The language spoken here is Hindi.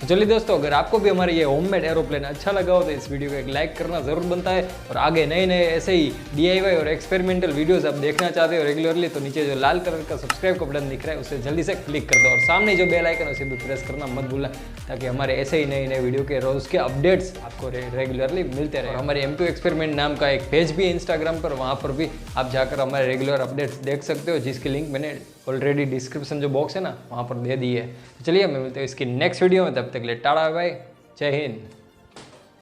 तो चलिए दोस्तों, अगर आपको भी हमारे ये होममेड एरोप्लेन अच्छा लगा हो तो इस वीडियो को एक लाइक करना ज़रूर बनता है। और आगे नए नए ऐसे ही DIY और एक्सपेरिमेंटल वीडियोस आप देखना चाहते हो रेगुलरली, तो नीचे जो लाल कलर का सब्सक्राइब का बटन दिख रहा है उसे जल्दी से क्लिक कर दो और सामने जो बेल आइकन है उसे भी प्रेस करना मत भूलना, ताकि हमारे ऐसे ही नए नए वीडियो के रोज़ के अपडेट्स आपको रेगुलरली मिलते रहे। और हमारे M2 एक्सपेरिमेंट नाम का एक पेज भी है इंस्टाग्राम पर, वहाँ पर भी आप जाकर हमारे रेगुलर अपडेट्स देख सकते हो, जिसकी लिंक मैंने ऑलरेडी डिस्क्रिप्शन जो बॉक्स है ना वहाँ पर दे दी है। तो चलिए मैं मिलते हैं इसकी नेक्स्ट वीडियो में, तब तक के लिए टाटा बाय, जय हिंद।